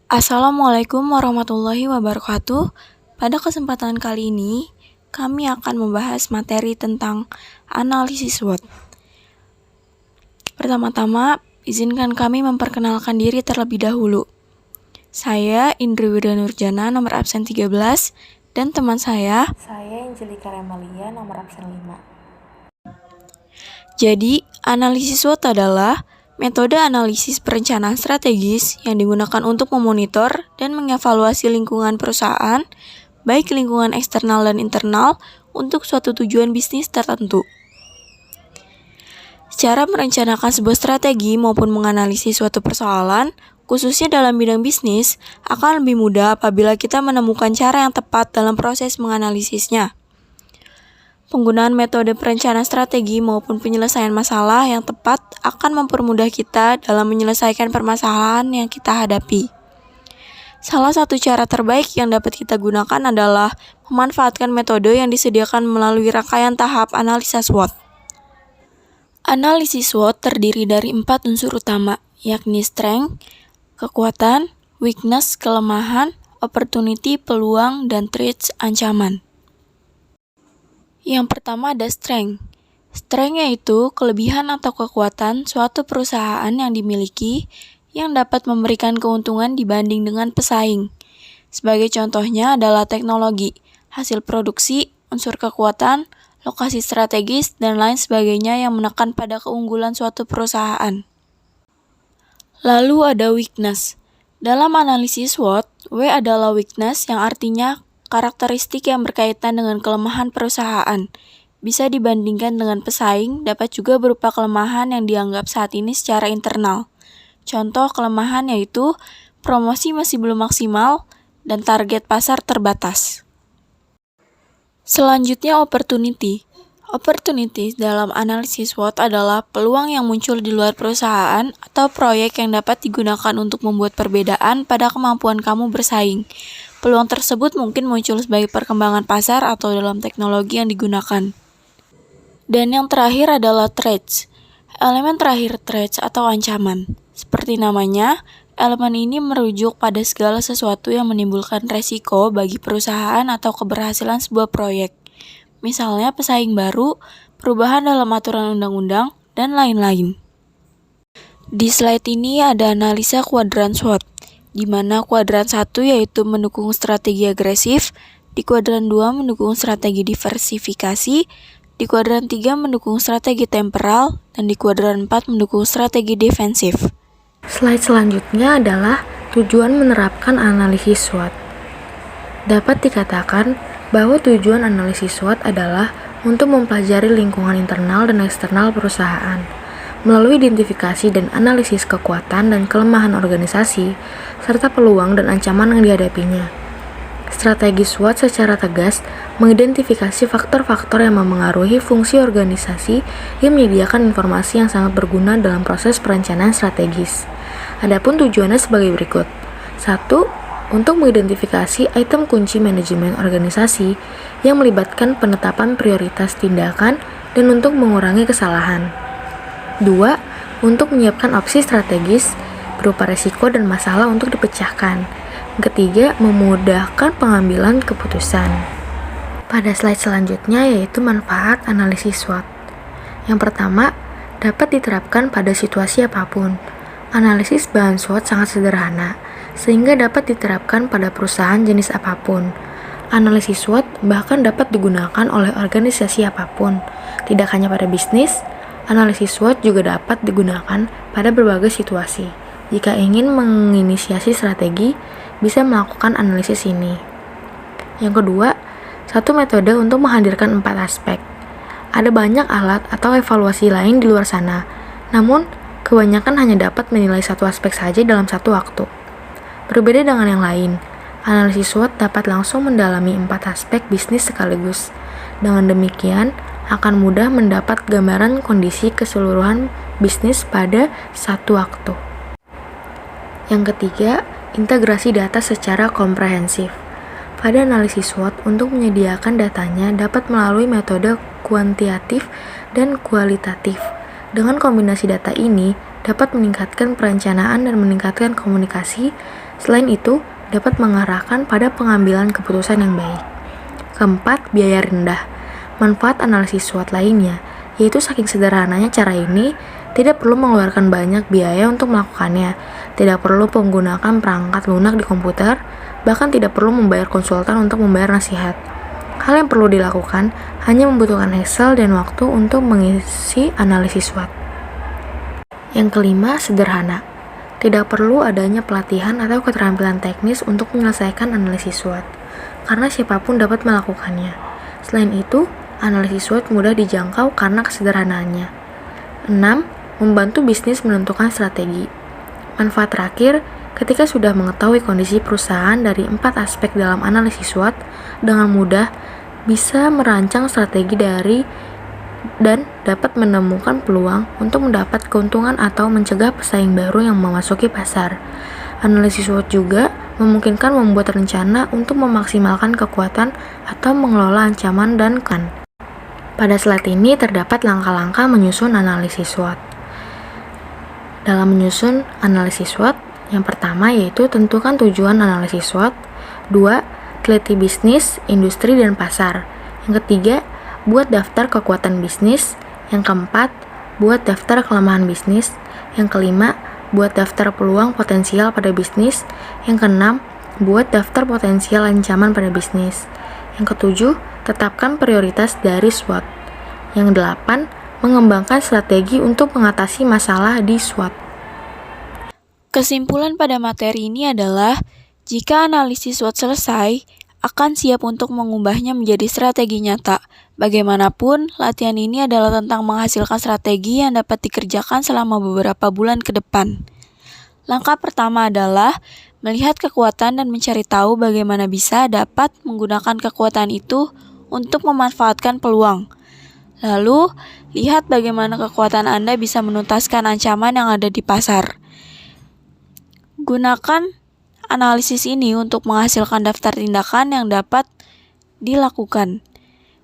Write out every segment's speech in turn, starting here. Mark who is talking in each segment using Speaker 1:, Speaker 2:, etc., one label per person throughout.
Speaker 1: Assalamualaikum warahmatullahi wabarakatuh. Pada kesempatan kali ini, kami akan membahas materi tentang analisis SWOT. Pertama-tama, izinkan kami memperkenalkan diri terlebih dahulu. Saya Indri Wida Nurjana, nomor absen 13, dan teman saya
Speaker 2: Angelika Remalia, nomor absen 5.
Speaker 1: Jadi, analisis SWOT adalah metode analisis perencanaan strategis yang digunakan untuk memonitor dan mengevaluasi lingkungan perusahaan, baik lingkungan eksternal dan internal, untuk suatu tujuan bisnis tertentu. Cara merencanakan sebuah strategi maupun menganalisis suatu persoalan, khususnya dalam bidang bisnis, akan lebih mudah apabila kita menemukan cara yang tepat dalam proses menganalisisnya. Penggunaan metode perencanaan strategi maupun penyelesaian masalah yang tepat akan mempermudah kita dalam menyelesaikan permasalahan yang kita hadapi. Salah satu cara terbaik yang dapat kita gunakan adalah memanfaatkan metode yang disediakan melalui rangkaian tahap analisa SWOT. Analisis SWOT terdiri dari 4 unsur utama, yakni strength, kekuatan, weakness, kelemahan, opportunity, peluang, dan threats, ancaman. Yang pertama ada strength. Strength yaitu kelebihan atau kekuatan suatu perusahaan yang dimiliki yang dapat memberikan keuntungan dibanding dengan pesaing. Sebagai contohnya adalah teknologi, hasil produksi, unsur kekuatan, lokasi strategis, dan lain sebagainya yang menekan pada keunggulan suatu perusahaan. Lalu ada weakness. Dalam analisis SWOT, W adalah weakness yang artinya karakteristik yang berkaitan dengan kelemahan perusahaan. Bisa dibandingkan dengan pesaing, dapat juga berupa kelemahan yang dianggap saat ini secara internal. Contoh kelemahan yaitu promosi masih belum maksimal dan target pasar terbatas. Selanjutnya opportunity. Opportunity dalam analisis SWOT adalah peluang yang muncul di luar perusahaan atau proyek yang dapat digunakan untuk membuat perbedaan pada kemampuan kamu bersaing. Peluang tersebut mungkin muncul sebagai perkembangan pasar atau dalam teknologi yang digunakan. Dan yang terakhir adalah threats. Elemen terakhir threats atau ancaman. Seperti namanya, elemen ini merujuk pada segala sesuatu yang menimbulkan resiko bagi perusahaan atau keberhasilan sebuah proyek. Misalnya pesaing baru, perubahan dalam aturan undang-undang, dan lain-lain. Di slide ini ada analisa kuadran SWOT, di mana kuadran 1 yaitu mendukung strategi agresif, di kuadran 2 mendukung strategi diversifikasi, di kuadran 3 mendukung strategi temporal, dan di kuadran 4 mendukung strategi defensif.
Speaker 2: Slide selanjutnya adalah tujuan menerapkan analisis SWOT. Dapat dikatakan bahwa tujuan analisis SWOT adalah untuk mempelajari lingkungan internal dan eksternal perusahaan, melalui identifikasi dan analisis kekuatan dan kelemahan organisasi, serta peluang dan ancaman yang dihadapinya. Strategi SWOT secara tegas mengidentifikasi faktor-faktor yang memengaruhi fungsi organisasi yang menyediakan informasi yang sangat berguna dalam proses perencanaan strategis. Adapun tujuannya sebagai berikut. 1. Untuk mengidentifikasi item kunci manajemen organisasi yang melibatkan penetapan prioritas tindakan dan untuk mengurangi kesalahan. 2. Untuk menyiapkan opsi strategis berupa risiko dan masalah untuk dipecahkan. Ketiga, memudahkan pengambilan keputusan. Pada slide selanjutnya yaitu manfaat analisis SWOT. Yang pertama, dapat diterapkan pada situasi apapun. Analisis bahan SWOT sangat sederhana, sehingga dapat diterapkan pada perusahaan jenis apapun. Analisis SWOT bahkan dapat digunakan oleh organisasi apapun, tidak hanya pada bisnis. Analisis SWOT juga dapat digunakan pada berbagai situasi. Jika ingin menginisiasi strategi, bisa melakukan analisis ini. Yang kedua, satu metode untuk menghadirkan 4 aspek. Ada banyak alat atau evaluasi lain di luar sana, namun kebanyakan hanya dapat menilai satu aspek saja dalam satu waktu. Berbeda dengan yang lain, analisis SWOT dapat langsung mendalami 4 aspek bisnis sekaligus. Dengan demikian, akan mudah mendapat gambaran kondisi keseluruhan bisnis pada satu waktu. Yang ketiga, integrasi data secara komprehensif. Pada analisis SWOT, untuk menyediakan datanya dapat melalui metode kuantitatif dan kualitatif. Dengan kombinasi data ini, dapat meningkatkan perencanaan dan meningkatkan komunikasi. Selain itu, dapat mengarahkan pada pengambilan keputusan yang baik. Keempat, biaya rendah. Manfaat analisis SWOT lainnya, yaitu saking sederhananya cara ini, tidak perlu mengeluarkan banyak biaya untuk melakukannya, tidak perlu menggunakan perangkat lunak di komputer, bahkan tidak perlu membayar konsultan untuk membayar nasihat. Hal yang perlu dilakukan hanya membutuhkan Excel dan waktu untuk mengisi analisis SWOT. Yang kelima, sederhana. Tidak perlu adanya pelatihan atau keterampilan teknis untuk menyelesaikan analisis SWOT, karena siapapun dapat melakukannya. Selain itu, analisis SWOT mudah dijangkau karena kesederhanaannya. 6. Membantu bisnis menentukan strategi. Manfaat terakhir, ketika sudah mengetahui kondisi perusahaan dari 4 aspek dalam analisis SWOT, dengan mudah bisa merancang strategi dan dapat menemukan peluang untuk mendapat keuntungan atau mencegah pesaing baru yang memasuki pasar. Analisis SWOT juga memungkinkan membuat rencana untuk memaksimalkan kekuatan atau mengelola ancaman dan kan. Pada slide ini terdapat langkah-langkah menyusun analisis SWOT. Dalam menyusun analisis SWOT, yang pertama yaitu tentukan tujuan analisis SWOT. 2. Teliti bisnis, industri, dan pasar. Yang ketiga, buat daftar kekuatan bisnis. Yang keempat, buat daftar kelemahan bisnis. Yang kelima, buat daftar peluang potensial pada bisnis. Yang keenam, buat daftar potensial ancaman pada bisnis. Yang ketujuh, tetapkan prioritas dari SWOT. Yang delapan, mengembangkan strategi untuk mengatasi masalah di SWOT.
Speaker 1: Kesimpulan pada materi ini adalah, jika analisis SWOT selesai, akan siap untuk mengubahnya menjadi strategi nyata. Bagaimanapun, latihan ini adalah tentang menghasilkan strategi yang dapat dikerjakan selama beberapa bulan ke depan. Langkah pertama adalah melihat kekuatan dan mencari tahu bagaimana bisa dapat menggunakan kekuatan itu untuk memanfaatkan peluang. Lalu, lihat bagaimana kekuatan Anda bisa menuntaskan ancaman yang ada di pasar. Gunakan analisis ini untuk menghasilkan daftar tindakan yang dapat dilakukan.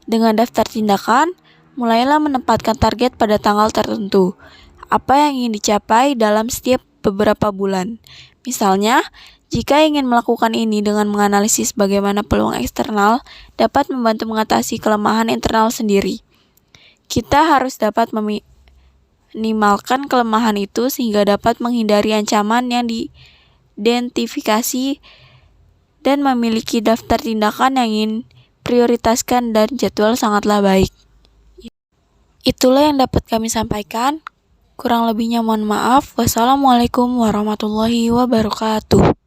Speaker 1: Dengan daftar tindakan, mulailah menempatkan target pada tanggal tertentu. Apa yang ingin dicapai dalam setiap beberapa bulan. Misalnya, jika ingin melakukan ini dengan menganalisis bagaimana peluang eksternal dapat membantu mengatasi kelemahan internal sendiri. Kita harus dapat meminimalkan kelemahan itu sehingga dapat menghindari ancaman yang diidentifikasi dan memiliki daftar tindakan yang ingin prioritaskan dan jadwal sangatlah baik. Itulah yang dapat kami sampaikan. Kurang lebihnya mohon maaf. Wassalamualaikum warahmatullahi wabarakatuh.